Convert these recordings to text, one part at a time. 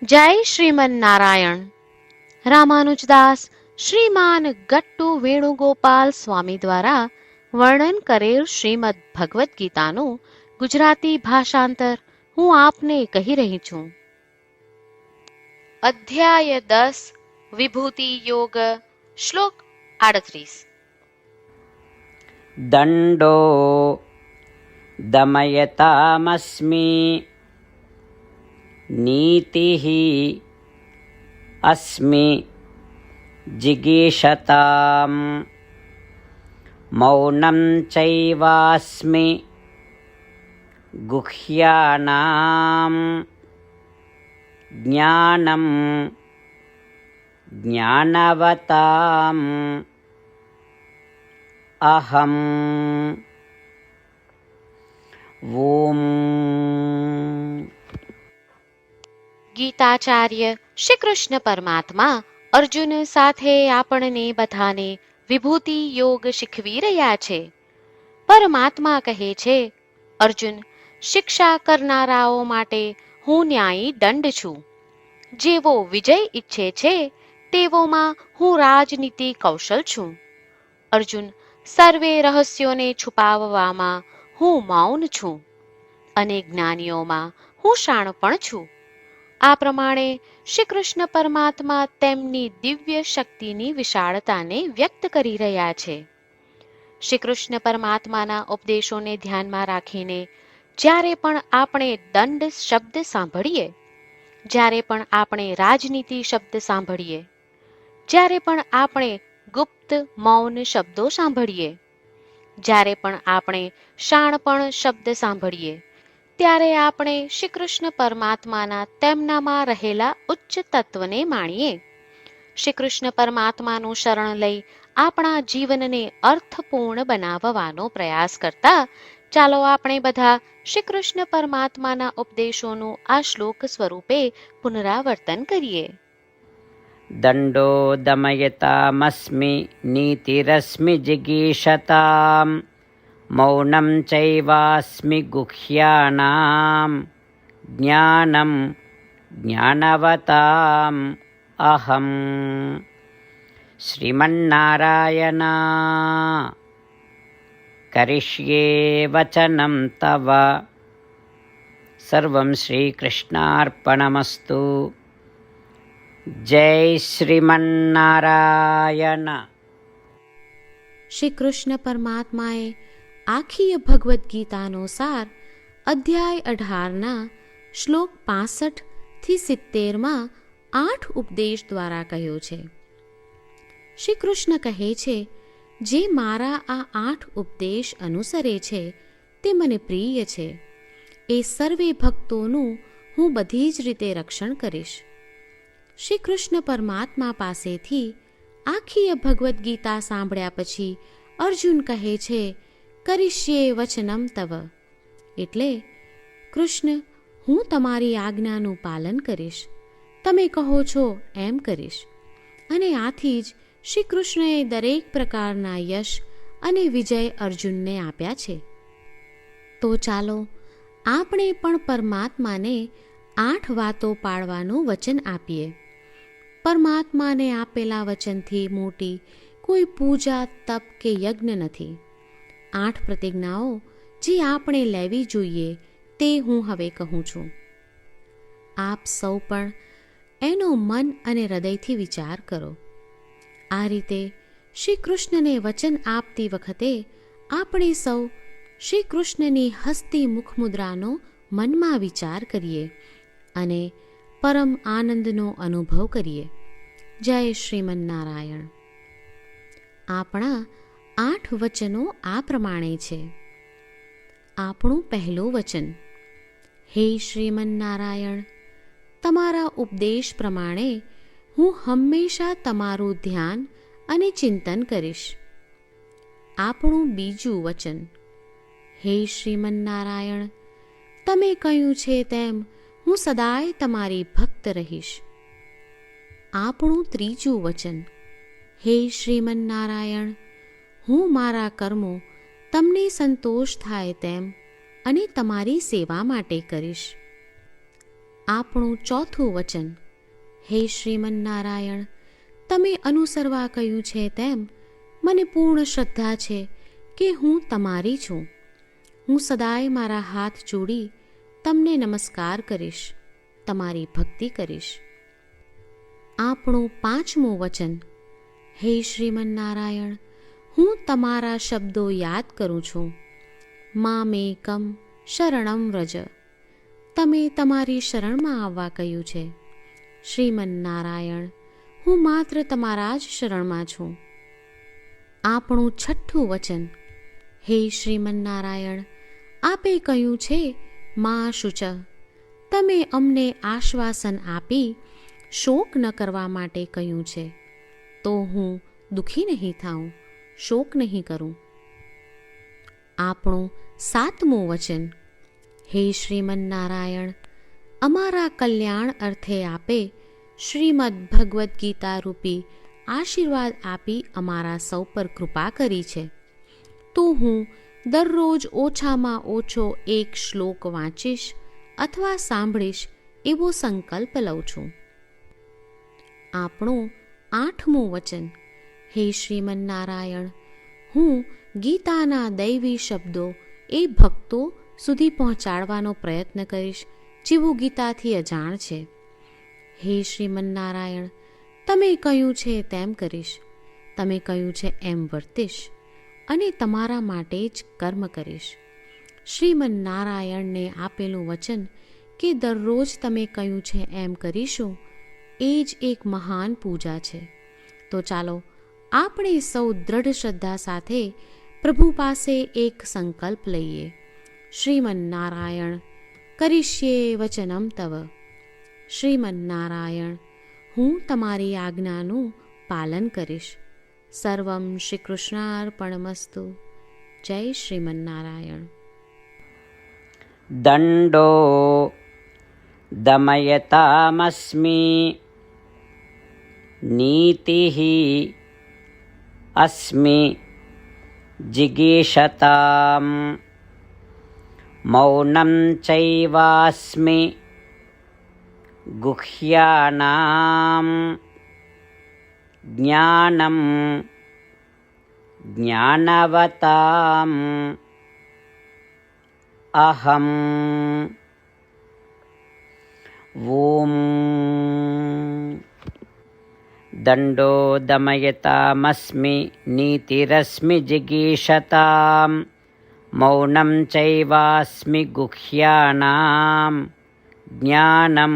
જય શ્રીમન નારાયણ. રામાનુજદાસ શ્રીમાન ગટ્ટુ વેણુગોપાલ સ્વામી દ્વારા વર્ણન કરેલ શ્રીમદ ભગવદ્ ગીતાનું ગુજરાતી ભાષાંતર હું આપને કહી રહી છું. અધ્યાય 10 વિભૂતિ યોગ. શ્લોક 38. દંડો દમયતામસ્મિ નીતિઃ અસ્મિ જિગીષતામ મૌனம் ચૈવાસ્મિ ગુહ્યાનામ જ્ઞાનમ જ્ઞાનવતામ અહમ. ઓમ. ગીતાચાર્ય શ્રી કૃષ્ણ પરમાત્મા અર્જુન સાથે આપણને બધાને વિભૂતિ યોગ શીખવી રહ્યા છે. પરમાત્મા કહે છે, અર્જુન, શિક્ષા કરનારાઓ માટે હું ન્યાયી દંડ છું. જેવો વિજય ઈચ્છે છે તેવોમાં હું રાજનીતિ કૌશલ છું. અર્જુન, સર્વે રહસ્યોને છુપાવવામાં હું મૌન છું અને જ્ઞાનીઓમાં હું શાણપણ છું. આ પ્રમાણે શ્રી કૃષ્ણ પરમાત્મા તેમની દિવ્ય શક્તિની વિશાળતાને વ્યક્ત કરી રહ્યા છે. શ્રી કૃષ્ણ પરમાત્માના ઉપદેશોને ધ્યાનમાં રાખીને જ્યારે પણ આપણે દંડ શબ્દ સાંભળીએ, જ્યારે પણ આપણે રાજનીતિ શબ્દ સાંભળીએ, જ્યારે પણ આપણે ગુપ્ત મૌન શબ્દો સાંભળીએ, જ્યારે પણ આપણે શાણપણ શબ્દ સાંભળીએ, ત્યારે આપણે શ્રી કૃષ્ણ પરમાત્માના તેમનામાં રહેલા ઉચ્ચ તત્વને માણીએ. શ્રી કૃષ્ણ પરમાત્માનું શરણ લઈ આપણા જીવનને અર્થપૂર્ણ બનાવવાનો પ્રયાસ કરતા ચાલો આપણે બધા શ્રી કૃષ્ણ પરમાત્માના ઉપદેશોનું આ શ્લોક સ્વરૂપે પુનરાવર્તન કરીએ. દંડો દમયતામસ્મિ નીતિરસ્મિ જિગીષતામ મૌનમ ચૈવાસ્મિ ગુહ્યાનામ જ્ઞાનમ જ્ઞાનવતામ અહમ. શ્રીમન્નારાયણ કરિષ્યે વચનમ તવ. સર્વં શ્રીકૃષ્ણાર્પણમસ્તુ. જય શ્રીમન્નારાયણ. શ્રી કૃષ્ણ પરમાત્માએ આખી ભગવદ્ ગીતાનો સાર અધ્યાય 18ના શ્લોક 65 થી 70માં 8 ઉપદેશ દ્વારા કહ્યો છે. શ્રી કૃષ્ણ કહે છે, જે મારા આ 8 ઉપદેશ અનુસરે છે તે મને પ્રિય છે. એ સર્વે ભક્તોનું હું બધી જ રીતે રક્ષણ કરીશ. શ્રી કૃષ્ણ પરમાત્મા પાસેથી આખી ભગવદ્ ગીતા સાંભળ્યા પછી અર્જુન કહે છે, કરિષ્યે વચનમ તવ. એટલે, કૃષ્ણ, હું તમારી આજ્ઞાનું પાલન કરીશ. તમે કહો છો એમ કરીશ. અને આથી જ શ્રી કૃષ્ણએ દરેક પ્રકારના યશ અને વિજય અર્જુનને આપ્યા છે. તો ચાલો આપણે પણ પરમાત્માને 8 વાતો પાળવાનું વચન આપીએ. પરમાત્માને આપેલા વચનથી મોટી કોઈ પૂજા, તપ કે યજ્ઞ નથી. 8 પ્રતિજ્ઞાઓ જે આપણે લેવી જોઈએ તે હું હવે કહું છું. આપ સૌ પણ એનો મન અને હૃદયથી વિચાર કરો. આ રીતે શ્રી કૃષ્ણને વચન આપતી વખતે આપણે સૌ શ્રી કૃષ્ણની હસતી મુખમુદ્રાનો મનમાં વિચાર કરીએ અને પરમ આનંદનો અનુભવ કરીએ. જય શ્રીમન્નારાયણ. આપણા 8 વચનો આ પ્રમાણે છે. આપણું પહેલું વચન, હે શ્રીમન્નારાયણ, તમારા ઉપદેશ પ્રમાણે હું હંમેશા તમારું ધ્યાન અને ચિંતન કરીશ. આપણું બીજું વચન, હે શ્રીમન્નારાયણ, તમે કહ્યું છે તેમ હું સદાય તમારી ભક્ત રહીશ. આપણું ત્રીજું વચન, હે શ્રીમન્નારાયણ, હું મારા કર્મો તમને સંતોષ થાય તેમ અને તમારી સેવા માટે કરીશ. આપણું ચોથું વચન. હે શ્રીમન્નારાયણ, તમે અનુસરવા કહ્યું છે તેમ મને પૂર્ણ શ્રદ્ધા છે કે હું તમારી છું. હું સદાય મારા હાથ જોડી તમને નમસ્કાર કરીશ, તમારી ભક્તિ કરીશ. આપણું પાંચમું વચન. હે શ્રીમન્નારાયણ, હું તમારા શબ્દો યાદ કરું છું. મામેકમ શરણમ વ્રજ, તમે તમારી શરણમાં આવવા કહ્યું છે. શ્રીમન્નારાયણ, હું માત્ર તમારા જ શરણમાં છું. આપણું છઠ્ઠું વચન. હે શ્રીમન્નારાયણ, આપે કહ્યું છે મા શુચ, તમે અમને આશ્વાસન આપી શોક ન કરવા માટે કહ્યું છે, તો હું દુઃખી નહીં થાઉં, શોક નહીં કરું. આપણું સાતમું વચન. હે શ્રીમન્નારાયણ, અમારા કલ્યાણ અર્થે આપે શ્રીમદ્ ભગવદ્ ગીતા રૂપી આશીર્વાદ આપી અમારા સૌ પર કૃપા કરી છે, તો હું દરરોજ ઓછામાં ઓછો એક શ્લોક વાંચીશ અથવા સાંભળીશ એવો સંકલ્પ લઉં છું. આપણું આઠમું વચન. હે શ્રીમન્નારાયણ, હું ગીતાના દૈવી શબ્દો એ ભક્તો સુધી પહોંચાડવાનો પ્રયત્ન કરીશ જેઓ ગીતાથી અજાણ છે. હે શ્રીમન્નારાયણ, તમે કહ્યું છે તેમ કરીશ, તમે કહ્યું છે એમ વર્તીશ અને તમારા માટે જ કર્મ કરીશ. શ્રીમન્નારાયણને આપેલું વચન કે દરરોજ તમે કહ્યું છે એમ કરીશું, એ જ એક મહાન પૂજા છે. તો ચાલો આપણે સૌ દ્રઢ શ્રદ્ધા સાથે પ્રભુ પાસે એક સંકલ્પ લઈએ. શ્રીમન્નારાયણ, કરીશ્યે વચનમ તવ. શ્રીમન્નારાયણ, હું તમારી આજ્ઞાનું પાલન કરીશ. સર્વમ શ્રી કૃષ્ણાર્પણમસ્તુ. જય શ્રીમન્નારાયણ. દંડો દમયતામસ્મિ નીતિઃ અસ્મિ જિગીષતામ મૌનં ચૈવાસ્મિ ગુહ્યાનામ જ્ઞાનમ જ્ઞાનવતામ અહમ. ઓમ. દંડો દમયતામસ્મિ નીતિરસ્મિ જિગીષતામ મૌનં ચૈવાસ્મિ ગુહ્યાનામ જ્ઞાનમ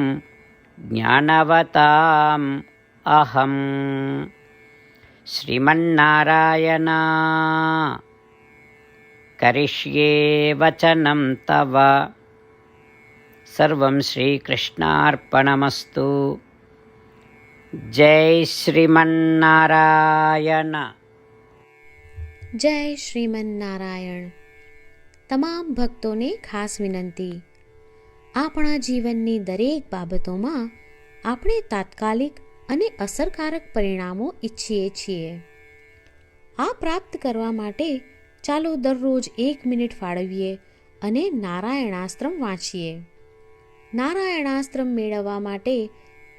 જ્ઞાનવતામ અહમ. શ્રીમન્નારાયણ, કરિષ્યે વચનમ તવ. સર્વં શ્રીકૃષ્ણાર્પણમસ્તુ. જય શ્રીમન્નારાયણ. જય શ્રીમન્નારાયણ. તમામ ભક્તોને ખાસ વિનંતી. આપણા જીવનની દરેક બાબતોમાં આપણે તાત્કાલિક અને અસરકારક પરિણામો ઈચ્છીએ છીએ. આ પ્રાપ્ત કરવા માટે ચાલો દરરોજ 1 મિનિટ ફાળવીએ અને નારાયણાસ્ત્રમ વાંચીએ. નારાયણાસ્ત્રમ મેળવવા માટે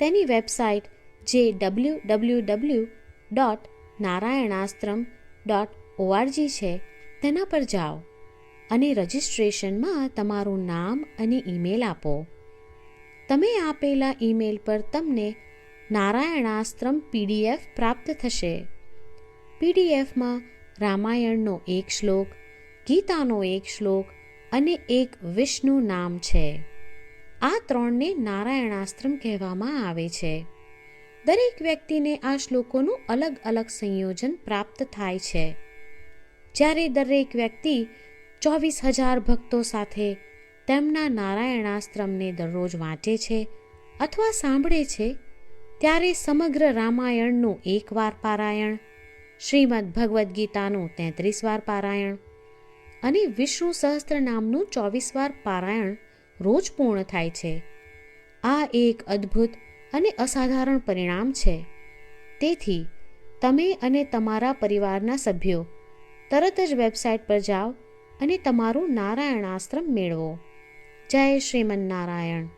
તેની વેબસાઇટ જે www.narayanaastram.org છે તેના પર જાઓ અને રજિસ્ટ્રેશનમાં તમારું નામ અને ઈમેલ આપો. તમે આપેલા ઈમેલ પર તમને નારાયણાસ્ત્રમ PDF પ્રાપ્ત થશે. PDFમાં રામાયણનો 1 શ્લોક, ગીતાનો 1 શ્લોક અને એક વિષ્ણુ નામ છે. આ 3ને નારાયણાસ્ત્રમ કહેવામાં આવે છે. દરેક વ્યક્તિને આ શ્લોકોનું અલગ અલગ સંયોજન પ્રાપ્ત થાય છે. જ્યારે દરેક વ્યક્તિ 24,000 ભક્તો સાથે તેમના નારાયણાસ્ત્રમને દરરોજ વાંચે છે અથવા સાંભળે છે, ત્યારે સમગ્ર રામાયણનું 1 વાર પારાયણ, શ્રીમદ્ ભગવદ્ ગીતાનું 33 વાર પારાયણ અને વિષ્ણુ સહસ્ત્ર નામનું 24 વાર પારાયણ રોજ પૂર્ણ થાય છે. આ એક અદ્ભુત અને અસાધારણ પરિણામ છે. તેથી તમે અને તમારા પરિવારના સભ્યો તરત જ વેબસાઇટ પર જાઓ અને તમારું નારાયણાસ્ત્રમ મેળવો. જય શ્રીમન્નારાયણ.